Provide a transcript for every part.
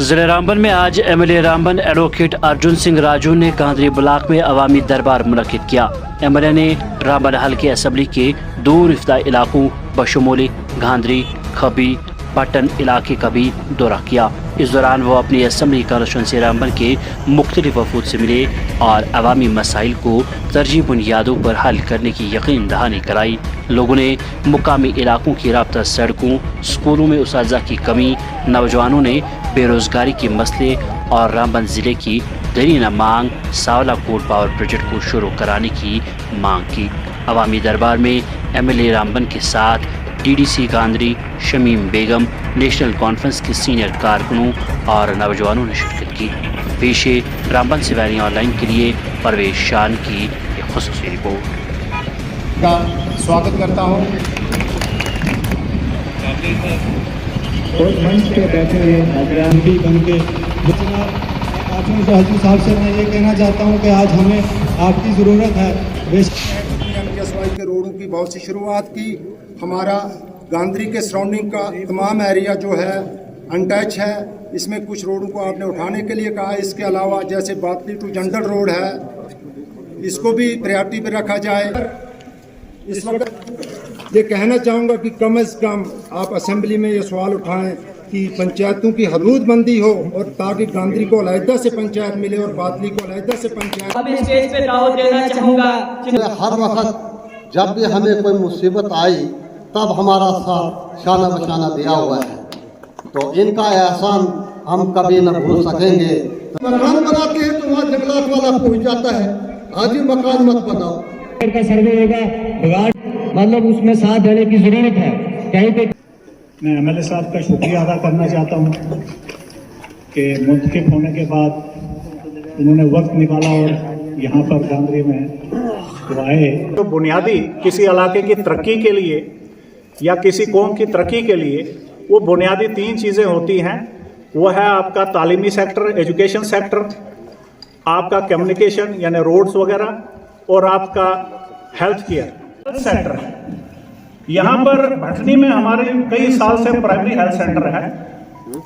जिले रामबन में आज एमएलए रामबन एडवोकेट अर्जुन सिंह राजू ने गांधरी ब्लॉक में अवामी दरबार मुनक्किद किया। एमएलए ने रामबन हल्के असम्बली के दूर इफ्ता इलाकों बशमूल गांधरी, खबी, पट्टन इलाके का भी दौरा किया। इस दौरान वो अपनी असम्बली कॉन्स्टिट्यूंसी रामबन के मुख्तलिफ वफूद से मिले और अवामी मसाइल को तरजीह बुनियादों पर हल करने की यकीन दहानी कराई। लोगों ने मुकामी इलाकों की राब्ता सड़कों, स्कूलों में उसाजा की कमी, नौजवानों ने बेरोजगारी के मसले और रामबन जिले की दरीना मांग सावला कोट पावर प्रोजेक्ट को शुरू कराने की मांग की। अवामी दरबार में एमएलए रामबन के साथ डीडीसी गांधरी शमीम बेगम, नेशनल कॉन्फ्रेंस के सीनियर कारकुनों और नौजवानों ने शिरकत की। पेशे रामबन से वैली ऑनलाइन के लिए परवेज शान की एक खुसूसी रिपोर्ट का स्वागत करता हूँ। और मंच पे बैठे हुए अग्रणी बन के हाजी साहब से मैं ये कहना चाहता हूँ कि आज हमें आपकी ज़रूरत है। के रोडों की बहुत सी शुरुआत की। हमारा गांधरी के सराउंडिंग का तमाम एरिया जो है अनटच है। इसमें कुछ रोडों को आपने उठाने के लिए कहा। इसके अलावा जैसे बातली टू जंडल रोड है, इसको भी प्रायोरिटी पे रखा जाए। इस वक्त ये कहना चाहूँगा कि कम से कम आप असेंबली में ये सवाल उठाएं कि पंचायतों की हदूदबंदी हो और ताकि गांधरी को अलहदा से पंचायत मिले और बातली को अलहदा से पंचायत। अब स्टेज पे दावत देना चाहूँगा। हर वक्त जब भी हमें कोई मुसीबत आई तब हमारा साथ शाना बशाना दिया हुआ है, तो इनका एहसान हम कभी न भूल सकेंगे। मकान बनाते हैं तो वहाँ जंगलात वाला पहुँच जाता है, आज ही मकान मत बनाओ। का सर्वे होगा, मतलब उसमें साथ देने की जरूरत है। कहीं पे मैं एमएलए साहब का शुक्रिया अदा करना चाहता हूँ कि मुंतखब होने के बाद उन्होंने वक्त निकाला और यहाँ पर गांधरी में तो आए। तो बुनियादी किसी इलाके की तरक्की के लिए या किसी कौम की तरक्की के लिए वो बुनियादी तीन चीज़ें होती हैं। वो है आपका तालीमी सेक्टर, एजुकेशन सेक्टर, आपका कम्युनिकेशन यानी रोड्स वगैरह, और आपका हेल्थ केयर सेक्टर। यहाँ पर भटनी में हमारे कई साल से प्राइमरी हेल्थ सेंटर है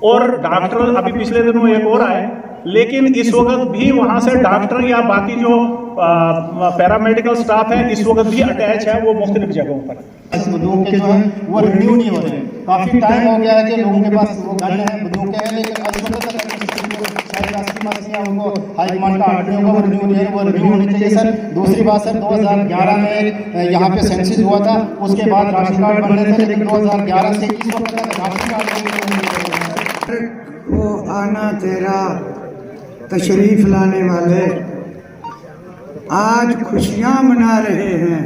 और डॉक्टर अभी पिछले दिनों एक और आए, लेकिन इस वक्त भी वहाँ से डॉक्टर या बाकी जो पैरामेडिकल स्टाफ है इस वक्त भी अटैच है वो मुख्तलिफ जगहों पर। बंदूक के जो है वो रिन्यू नहीं हो रहे। काफी टाइम हो गया है कि लोगों के पास वो गन है, बंदूक है, लेकिन अब उनको हाईकमांड का आर्डर होगा, वो रिन्यू नहीं है, वो रिन्यू होनी चाहिए सर। दूसरी बात सर, 2011 में यहाँ पे सेंसस हुआ था, उसके बाद राशन कार्ड बन रहे थे, लेकिन 2011 से इस वक्त राशन कार्ड वो आना तेरा तशरीफ लाने वाले आज खुशियां मना रहे हैं।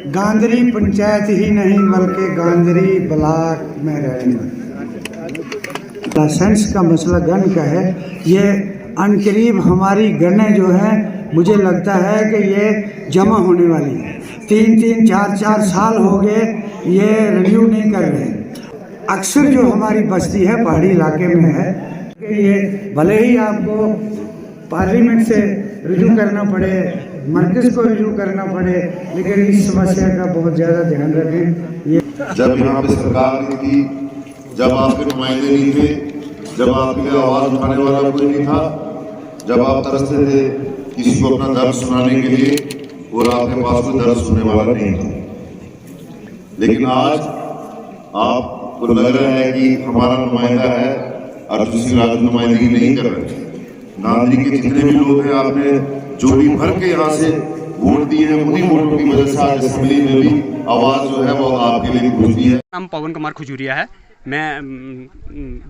गांधरी पंचायत ही नहीं बल्कि गांधरी ब्लॉक में रहने लाइसेंस का मसला गन का है। ये अनकरीब हमारी गनें जो हैं मुझे लगता है कि ये जमा होने वाली है। 3-3, 4-4 साल हो गए ये रिन्यू नहीं कर रहे। अक्सर जो हमारी बस्ती है पहाड़ी इलाके में है कि ये भले ही आपको पार्लियामेंट से रिव्यू करना पड़े, मरकज़ को रिव्यू करना पड़े, लेकिन इस समस्या का बहुत ज़्यादा ध्यान रखें। ये जब यहाँ पे सरकार नहीं थी, जब आपके नुमाइंदे नहीं थे, जब आपके लिए आवाज़ उठाने वाला कोई नहीं था, जब आप तरसते थे किसी को अपना दर्द सुनाने के लिए और आपके पास कोई दर्द सुनने वाला नहीं था। लेकिन आज आपको लग रहा है कि हमारा नुमाइंदा है अर्जुन सिंह राजू नुमाइंदगी नहीं कर रहे। गांधरी के जितने भी लोग हैं आपने जोड़ी भर के यहाँ से वोट दिए हैं, उन्हीं वोटों की वजह से आज असेंबली में भी आवाज़ जो है वो आपके लिए पहुंची है। नाम पवन कुमार खजूरिया है। मैं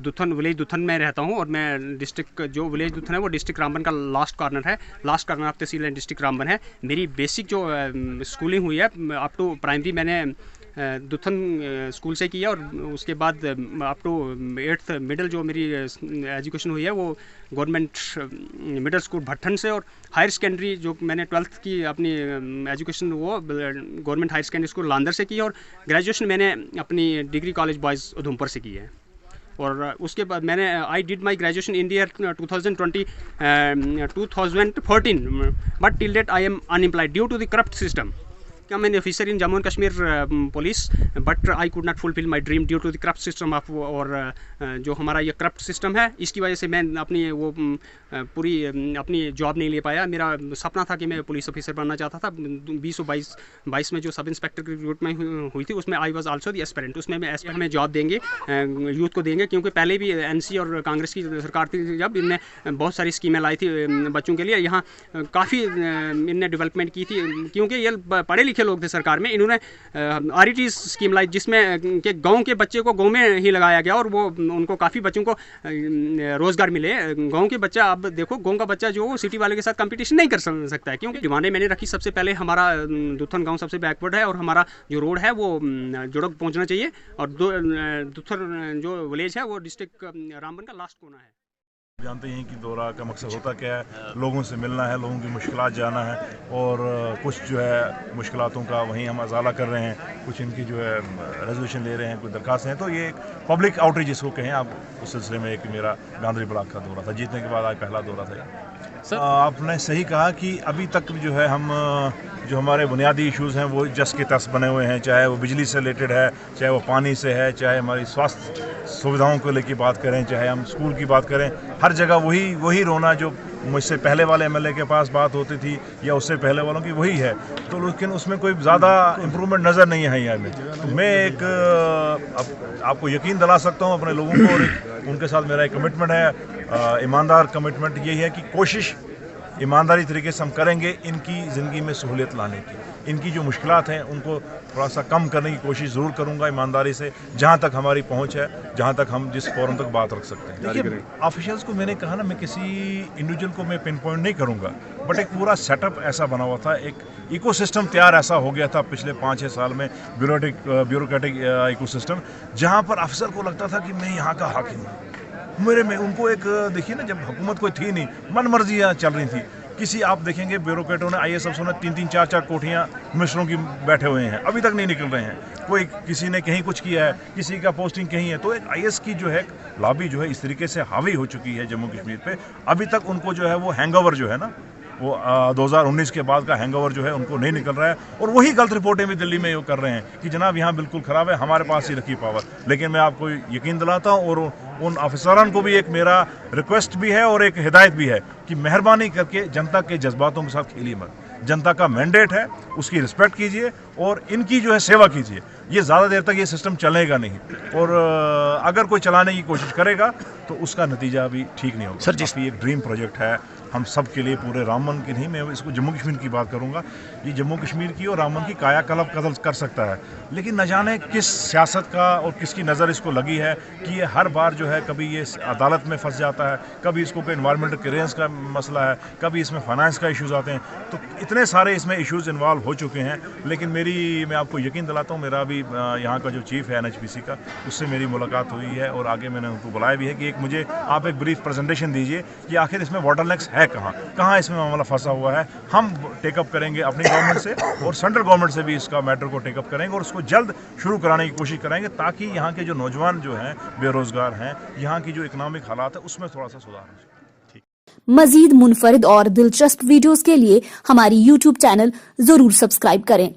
दुथन विलेज दुथन में रहता हूँ और मैं डिस्ट्रिक्ट जो विलेज दुथन है वो डिस्ट्रिक्ट रामबन का लास्ट कॉर्नर है। Last corner of tehsil district Ramban है। मेरी बेसिक जो स्कूलिंग हुई है अप टू प्राइमरी मैंने दुथन स्कूल से किया और उसके बाद अप टू 8th मिडिल जो मेरी एजुकेशन हुई है वो गवर्नमेंट मिडिल स्कूल भट्टन से, और हायर सेकेंडरी जो मैंने 12th की अपनी एजुकेशन वो गवर्नमेंट हायर सेकेंडरी स्कूल लांदर से की, और ग्रेजुएशन मैंने अपनी डिग्री कॉलेज बॉयज़ उधमपुर से की है। और उसके बाद मैंने I did my graduation in year 2014 but till date I am unemployed due to the corrupt system. I'm an officer in Jammu and Kashmir police, but I could not fulfill my dream due to the corrupt system of और जो हमारा ये corrupt system है, इसकी वजह से मैं अपनी वो पूरी अपनी जॉब नहीं ले पाया। मेरा सपना था कि मैं पुलिस ऑफिसर बनना चाहता था। 2022 में जो सब इंस्पेक्टर की रिक्रूटमेंट हुई थी उसमें I was also the aspirant. उसमें मैं एस्पिरेंट में जॉब देंगे, यूथ को देंगे, क्योंकि पहले भी एनसी और कांग्रेस की सरकार थी जब इनने बहुत सारी स्कीमें लाई थी बच्चों के लिए। यहाँ काफ़ी इनने डेवलपमेंट की थी, क्योंकि ये पढ़े लिखे लोग थे सरकार में। इन्होंने RET स्कीम लाई जिसमें कि गाँव के बच्चे को गाँव में ही लगाया गया और वो उनको काफ़ी बच्चों को रोज़गार मिले। गांव के बच्चा, अब देखो गांव का बच्चा जो सिटी वाले के साथ कंपटीशन नहीं कर सकता है, क्योंकि डिमांडें मैंने रखी। सबसे पहले हमारा दुथन गांव सबसे बैकवर्ड है और हमारा जो रोड है वो जुड़क पहुंचना चाहिए, और दुथन जो विलेज है वो डिस्ट्रिक्ट रामबन का लास्ट कोना है। जानते हैं कि दौरा का मकसद होता क्या है, लोगों से मिलना है, लोगों की मुश्किलात जानना है, और कुछ जो है मुश्किलातों का वहीं हम अजाला कर रहे हैं, कुछ इनकी जो है रेजोल्यूशन ले रहे हैं, कुछ दरखास्त हैं। तो ये एक पब्लिक आउटरीच जिसको कहें आप, उस सिलसिले में एक मेरा गांधरी ब्लॉक का दौरा था। जीतने के बाद आज पहला दौरा था। आपने सही कहा कि अभी तक जो है हम जो हमारे बुनियादी इश्यूज़ हैं वो जस के तस बने हुए हैं, चाहे वो बिजली से रिलेटेड है, चाहे वो पानी से है, चाहे हमारी स्वास्थ्य सुविधाओं को लेकर बात करें, चाहे हम स्कूल की बात करें, हर जगह वही रोना जो मुझसे पहले वाले MLA के पास बात होती थी या उससे पहले वालों की वही है। तो लेकिन उसमें कोई ज़्यादा इम्प्रूवमेंट नज़र नहीं है यहाँ में। तो मैं एक आपको यकीन दिला सकता हूँ अपने लोगों को, और उनके साथ मेरा एक कमिटमेंट है, ईमानदार कमिटमेंट यही है कि कोशिश ईमानदारी तरीके से हम करेंगे इनकी ज़िंदगी में सहूलियत लाने की। इनकी जो मुश्किलात हैं उनको थोड़ा सा कम करने की कोशिश ज़रूर करूँगा ईमानदारी से, जहाँ तक हमारी पहुँच है, जहाँ तक हम जिस फोरम तक बात रख सकते हैं। देखिए, ऑफिशियल्स को मैंने कहा ना, मैं किसी इंडिविजुअल को मैं पिन पॉइंट नहीं करूँगा, बट एक पूरा सेटअप ऐसा बना हुआ था, एक इकोसिस्टम तैयार ऐसा हो गया था पिछले 5-6 साल में, ब्यूरोक्रेटिक इकोसिस्टम, जहाँ पर अफसर को लगता था कि मैं यहाँ का हाकिम हूँ। मेरे में उनको एक, देखिए ना, जब हुकूमत कोई थी नहीं, मन मर्जियाँ चल रही थी। किसी आप देखेंगे ब्यूरोक्रेटों ने, IAS अफसरों ने 3-3, 4-4 कोठियाँ मिनिस्टरों की बैठे हुए हैं, अभी तक नहीं निकल रहे हैं। कोई किसी ने कहीं कुछ किया है, किसी का पोस्टिंग कहीं है। तो एक IAS की जो है लॉबी जो है इस तरीके से हावी हो चुकी है जम्मू कश्मीर पे, अभी तक उनको जो है वो हैंगओवर जो है ना, वो 2019 के बाद का हैंगओवर जो है उनको नहीं निकल रहा है। और वही गलत रिपोर्टें भी दिल्ली में कर रहे हैं कि जनाब यहाँ बिल्कुल ख़राब है, हमारे पास ही रखी पावर। लेकिन मैं आपको यकीन दिलाता हूँ, और उन अफसरान को भी एक मेरा रिक्वेस्ट भी है और एक हिदायत भी है कि मेहरबानी करके जनता के जज्बातों के साथ खेलिए मत। जनता का मैंडेट है, उसकी रिस्पेक्ट कीजिए और इनकी जो है सेवा कीजिए। ये ज़्यादा देर तक ये सिस्टम चलेगा नहीं, और अगर कोई चलाने की कोशिश करेगा तो उसका नतीजा भी ठीक नहीं होगा। सर, जिस एक ड्रीम प्रोजेक्ट है हम सब के लिए, पूरे रामबन की नहीं, मैं इसको जम्मू कश्मीर की बात करूंगा। ये जम्मू कश्मीर की और रामबन की कायाकल्प कर सकता है, लेकिन न जाने किस सियासत का और किसकी नज़र इसको लगी है कि ये हर बार जो है कभी ये अदालत में फंस जाता है, कभी इसको कोई एनवायरमेंटल क्लियरेंस का मसला है, कभी इसमें फाइनेंस का इश्यूज़ आते हैं। तो इतने सारे इसमें इश्यूज़ इन्वॉल्व हो चुके हैं। लेकिन मैं आपको यकीन दिलाता हूँ, मेरा अभी यहाँ का जो चीफ़ है NHPC का, उससे मेरी मुलाकात हुई है और आगे मैंने उनको बुलाया भी है कि एक मुझे आप एक ब्रीफ प्रेजेंटेशन दीजिए कि आखिर इसमें वाटरलेक्स है कहाँ इसमें मामला फंसा हुआ है। हम टेकअप करेंगे अपनी गवर्नमेंट से, और सेंट्रल गवर्नमेंट से भी इसका मैटर को टेकअप करेंगे और उसको जल्द शुरू कराने की कोशिश करेंगे, ताकि यहाँ के जो नौजवान जो हैं बेरोजगार हैं, यहाँ की जो इकनॉमिक हालात है उसमें थोड़ा सा सुधार हो जाए। मजीद मुनफरिद और दिलचस्प वीडियोस के लिए हमारी YouTube चैनल जरूर सब्सक्राइब करें।